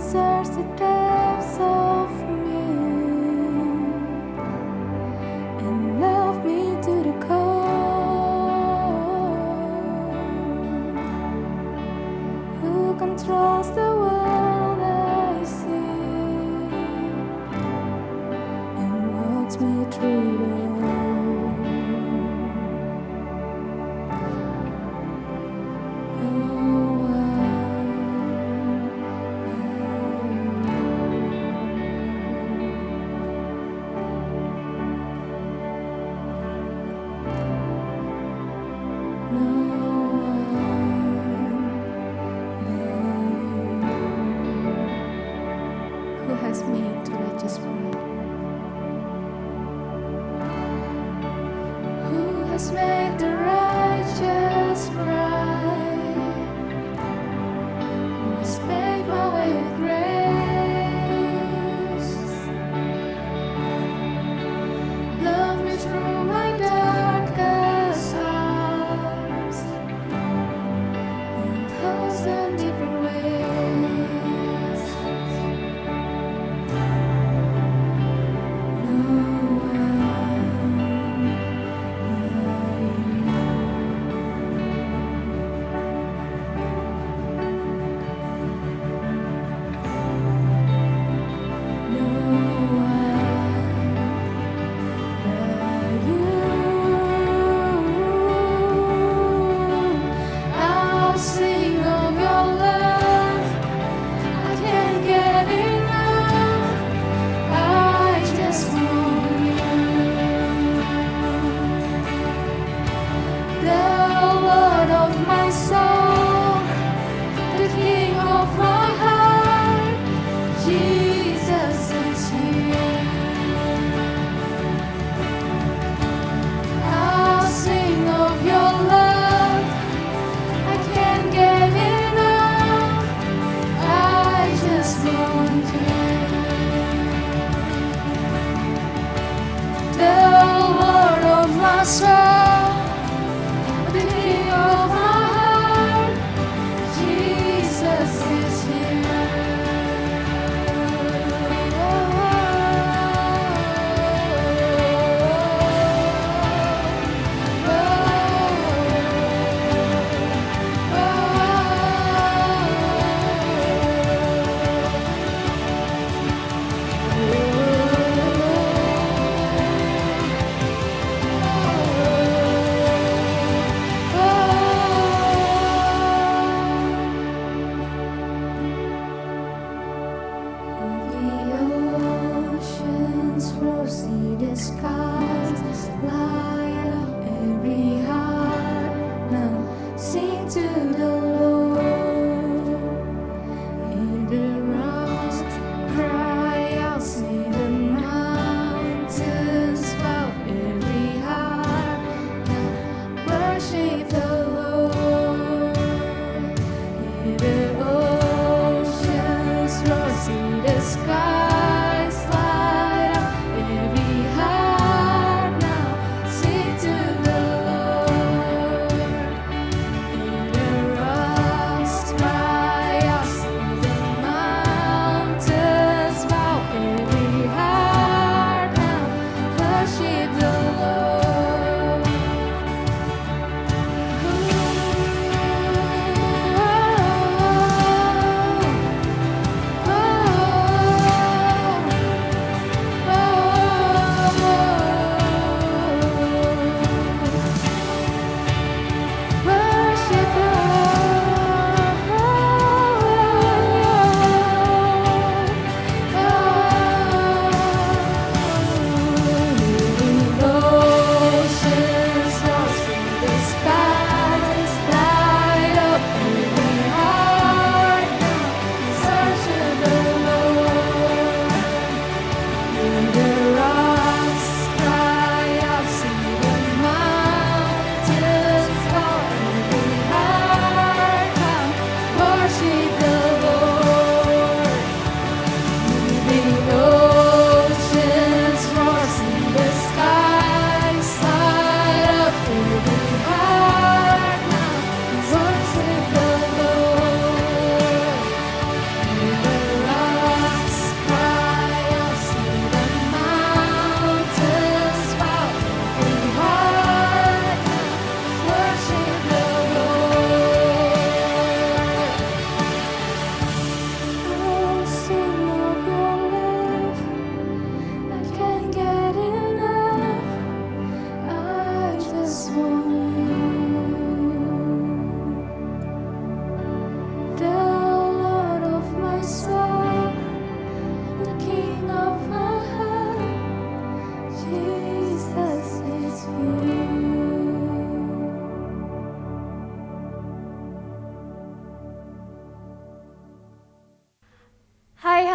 search the depths of me and love me to the core. Who controls the world I see and walks me through the oh,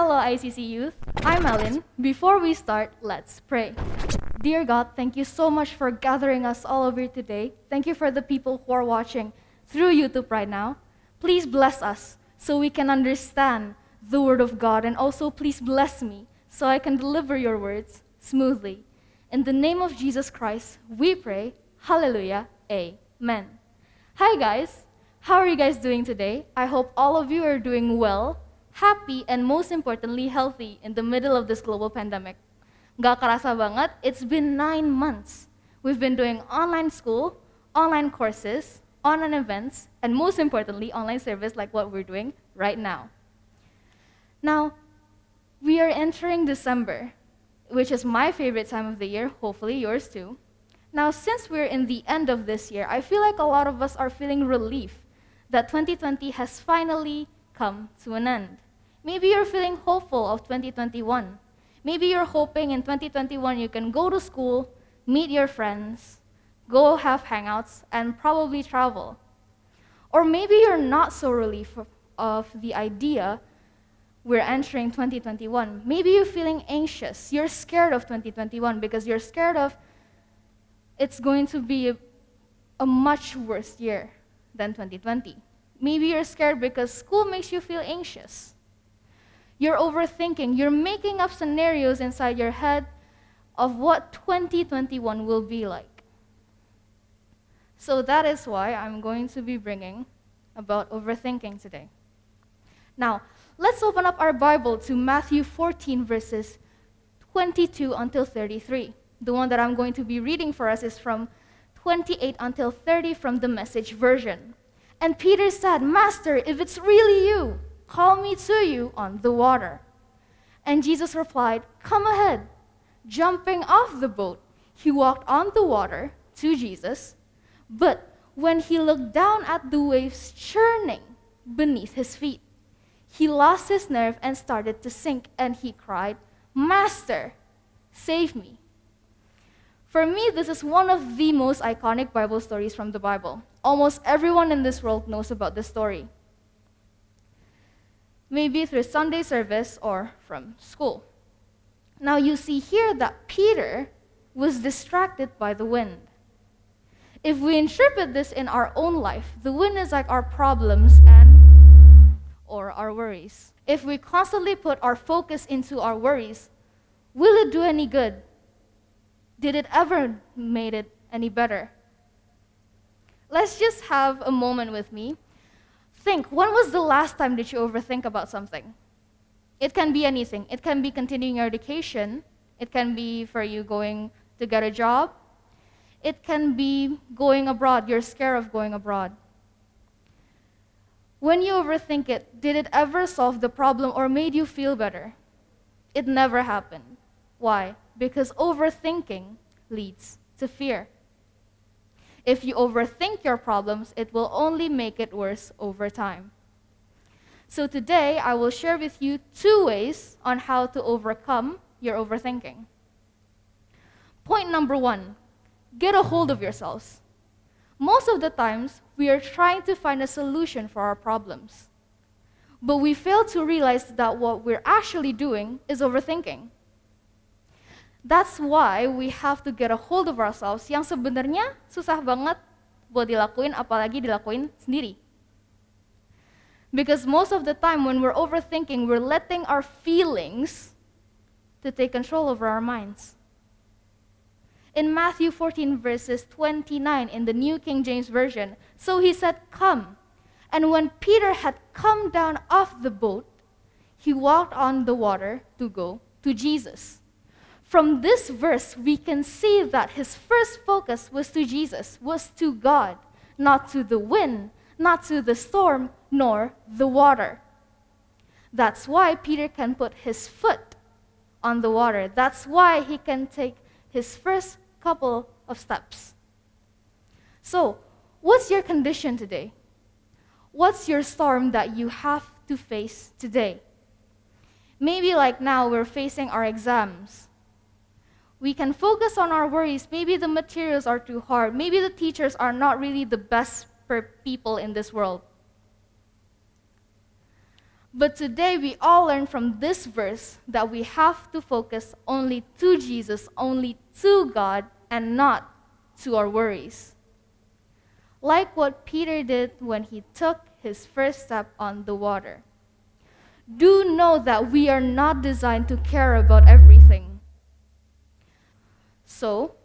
Hello, ICC Youth. I'm Ellen. Before we start, let's pray. Dear God, thank you so much for gathering us all over today. Thank you for the people who are watching through YouTube right now. Please bless us so we can understand the Word of God, and also please bless me so I can deliver your words smoothly. In the name of Jesus Christ, we pray. Hallelujah. Amen. Hi guys. How are you guys doing today? I hope all of you are doing well, happy, and most importantly, healthy in the middle of this global pandemic. Gak kerasa banget, it's been 9 months. We've been doing online school, online courses, online events, and most importantly, online service like what we're doing right now. Now, we are entering December, which is my favorite time of the year, hopefully yours too. Now, since we're in the end of this year, I feel like a lot of us are feeling relief that 2020 has finally come to an end. Maybe you're feeling hopeful of 2021. Maybe you're hoping in 2021 you can go to school, meet your friends, go have hangouts, and probably travel. Or maybe you're not so relieved of the idea we're entering 2021. Maybe you're feeling anxious. You're scared of 2021 because you're scared of it's going to be a much worse year than 2020. Maybe you're scared because school makes you feel anxious. You're overthinking. You're making up scenarios inside your head of what 2021 will be like. So that is why I'm going to be bringing about overthinking today. Now, let's open up our Bible to Matthew 14, verses 22 until 33. The one that I'm going to be reading for us is from 28 until 30 from the Message version. And Peter said, "Master, if it's really you, call me to you on the water." And Jesus replied, "Come ahead." Jumping off the boat, he walked on the water to Jesus. But when he looked down at the waves churning beneath his feet, he lost his nerve and started to sink, and he cried, "Master, save me." For me, this is one of the most iconic Bible stories from the Bible. Almost everyone in this world knows about this story. Maybe through Sunday service or from school. Now you see here that Peter was distracted by the wind. If we interpret this in our own life, the wind is like our problems or our worries. If we constantly put our focus into our worries, will it do any good? Did it ever made it any better? Let's just have a moment with me. Think, when was the last time that you overthink about something? It can be anything. It can be continuing your education. It can be for you going to get a job. It can be going abroad. You're scared of going abroad. When you overthink it, did it ever solve the problem or made you feel better? It never happened. Why? Because overthinking leads to fear. If you overthink your problems, it will only make it worse over time. So today, I will share with you 2 ways on how to overcome your overthinking. Point number 1, get a hold of yourselves. Most of the times, we are trying to find a solution for our problems. But we fail to realize that what we're actually doing is overthinking. That's why we have to get a hold of ourselves yang sebenarnya susah banget buat dilakuin, apalagi dilakuin sendiri. Because most of the time when we're overthinking, we're letting our feelings to take control over our minds. In Matthew 14, verses 29 in the New King James Version, so he said, "Come." And when Peter had come down off the boat, he walked on the water to go to Jesus. From this verse, we can see that his first focus was to Jesus, was to God, not to the wind, not to the storm, nor the water. That's why Peter can put his foot on the water. That's why he can take his first couple of steps. So, what's your condition today? What's your storm that you have to face today? Maybe like now we're facing our exams. We can focus on our worries. Maybe the materials are too hard. Maybe the teachers are not really the best people in this world. But today we all learn from this verse that we have to focus only to Jesus, only to God, and not to our worries. Like what Peter did when he took his first step on the water. Do know that we are not designed to care about everything. So,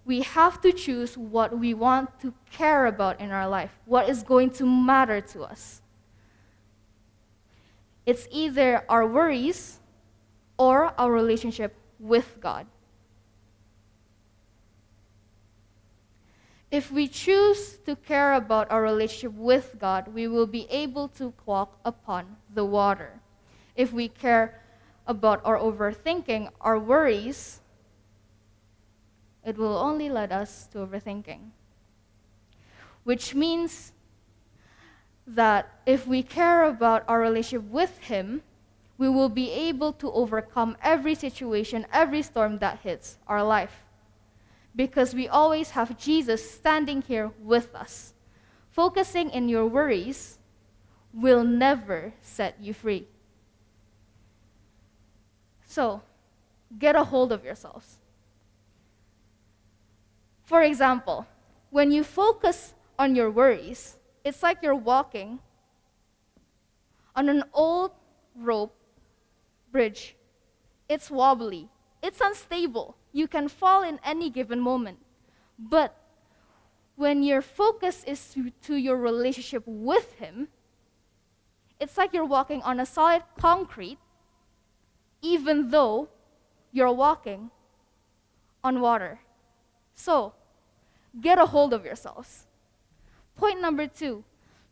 we have to choose what we want to care about in our life, what is going to matter to us. It's either our worries or our relationship with God. If we choose to care about our relationship with God, we will be able to walk upon the water. If we care about our overthinking, our worries, it will only lead us to overthinking. Which means that if we care about our relationship with Him, we will be able to overcome every situation, every storm that hits our life. Because we always have Jesus standing here with us. Focusing in your worries will never set you free. So, get a hold of yourselves. For example, when you focus on your worries, it's like you're walking on an old rope bridge. It's wobbly. It's unstable. You can fall in any given moment. But when your focus is to your relationship with Him, it's like you're walking on a solid concrete, even though you're walking on water. So, get a hold of yourselves. Point number 2,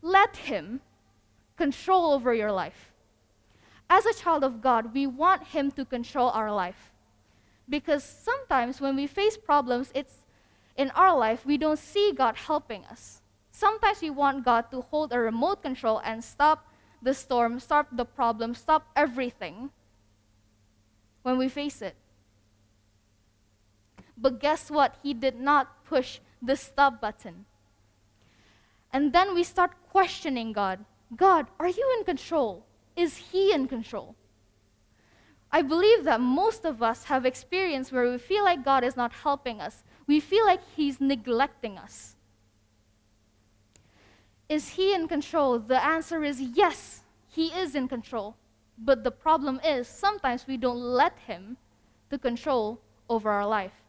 let Him control over your life. As a child of God, we want Him to control our life. Because sometimes when we face problems, it's in our life, we don't see God helping us. Sometimes we want God to hold a remote control and stop the storm, stop the problem, stop everything when we face it. But guess what? He did not push the stop button. And then we start questioning God. God, are you in control? Is He in control? I believe that most of us have experience where we feel like God is not helping us. We feel like He's neglecting us. Is He in control? The answer is yes, He is in control. But the problem is sometimes we don't let Him to control over our life.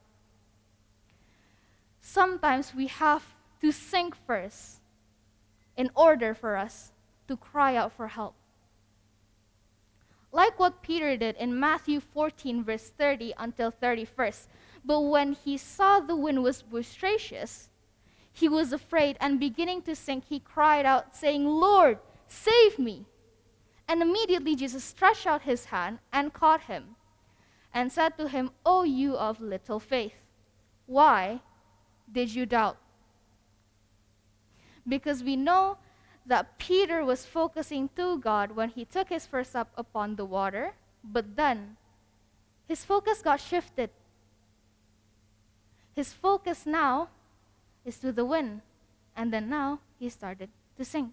Sometimes we have to sink first in order for us to cry out for help. Like what Peter did in Matthew 14, verse 30 until 31. But when he saw the wind was boisterous, he was afraid, and beginning to sink, he cried out, saying, Lord, save me. And immediately Jesus stretched out His hand and caught him, and said to him, O you of little faith, why did you doubt? Because we know that Peter was focusing to God when he took his first step upon the water, but then his focus got shifted. His focus now is to the wind, and then now he started to sink.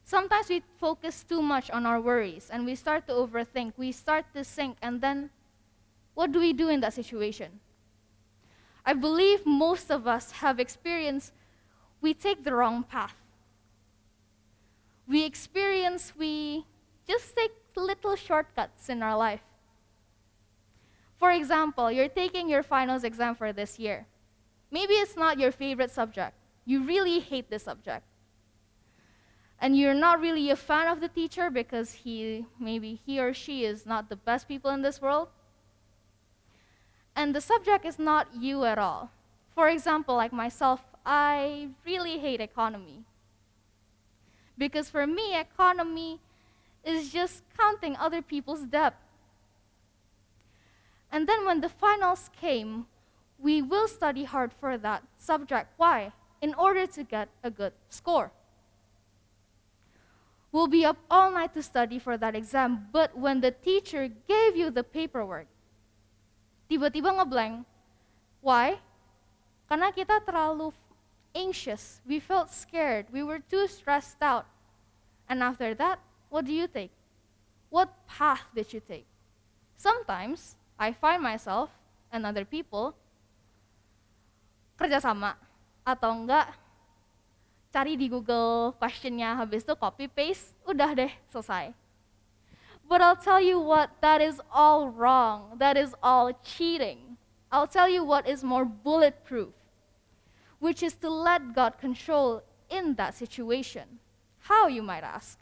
Sometimes we focus too much on our worries and we start to overthink, we start to sink, and then what do we do in that situation? I believe most of us have experienced we take the wrong path. We just take little shortcuts in our life. For example, you're taking your finals exam for this year. Maybe it's not your favorite subject. You really hate this subject. And you're not really a fan of the teacher because maybe he or she is not the best people in this world. And the subject is not you at all. For example, like myself, I really hate economy. Because for me, economy is just counting other people's debt. And then when the finals came, we will study hard for that subject. Why? In order to get a good score. We'll be up all night to study for that exam, but when the teacher gave you the paperwork, tiba-tiba ngeblank. Why? Karena kita terlalu anxious. We felt scared. We were too stressed out. And after that, what do you take? What path did you take? Sometimes I find myself and other people kerjasama atau enggak cari di Google questionnya, habis itu copy paste, udah deh selesai. But I'll tell you what, that is all wrong. That is all cheating. I'll tell you what is more bulletproof, which is to let God control in that situation. How, you might ask?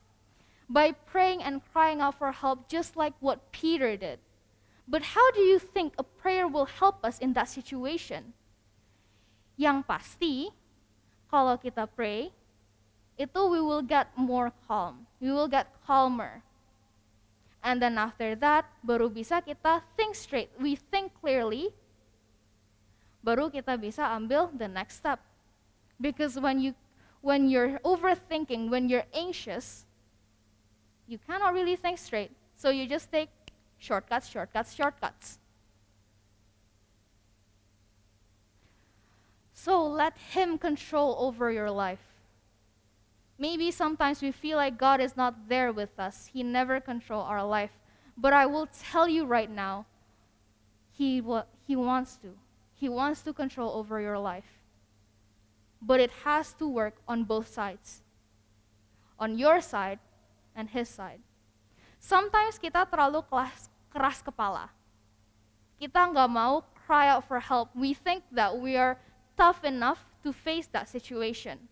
By praying and crying out for help, just like what Peter did. But how do you think a prayer will help us in that situation? Yang pasti, kalau kita pray, itu we will get more calm. We will get calmer. And then after that, baru bisa kita think straight. We think clearly, baru kita bisa ambil the next step. Because when you're overthinking, when you're anxious, you cannot really think straight. So you just take shortcuts. So let Him control over your life. Maybe sometimes we feel like God is not there with us. He never controls our life. But I will tell you right now, He wants to. He wants to control over your life. But it has to work on both sides. On your side and His side. Sometimes kita terlalu keras kepala. Kita nggak mau cry out for help. We think that we are tough enough to face that situation.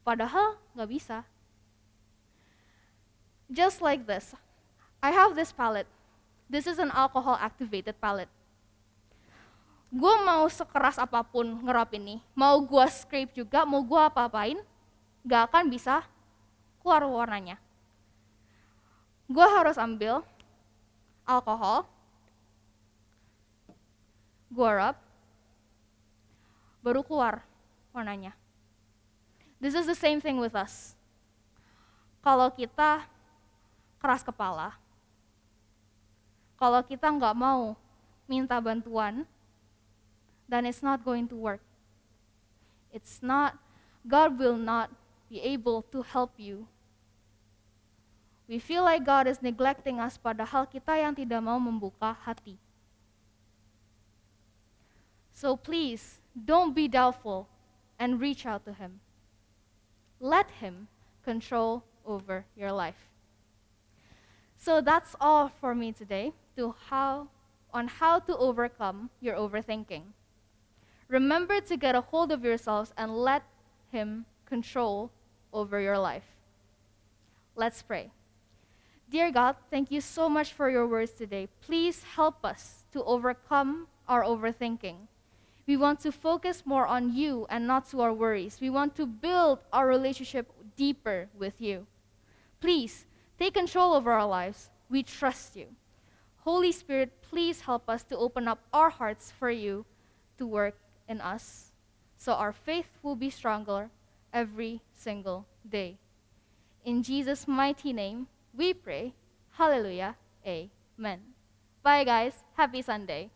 Padahal nggak bisa. Just like this, I have this palette. This is an alcohol-activated palette. Gue mau sekeras apapun ngerap ini, mau gue scrape juga, mau gue apa-apain, nggak akan bisa keluar warnanya. Gue harus ambil alkohol, gue rub, baru keluar warnanya. This is the same thing with us. Kalau kita keras kepala, kalau kita nggak mau minta bantuan, then it's not going to work. God will not be able to help you. We feel like God is neglecting us, padahal kita yang tidak mau membuka hati. So please, don't be doubtful and reach out to Him. Let Him control over your life. So that's all for me today on how to overcome your overthinking. Remember to get a hold of yourselves and let Him control over your life. Let's pray. Dear God, thank you so much for your words today. Please help us to overcome our overthinking. We want to focus more on you and not to our worries. We want to build our relationship deeper with you. Please, take control over our lives. We trust you. Holy Spirit, please help us to open up our hearts for you to work in us so our faith will be stronger every single day. In Jesus' mighty name, we pray. Hallelujah. Amen. Bye, guys. Happy Sunday.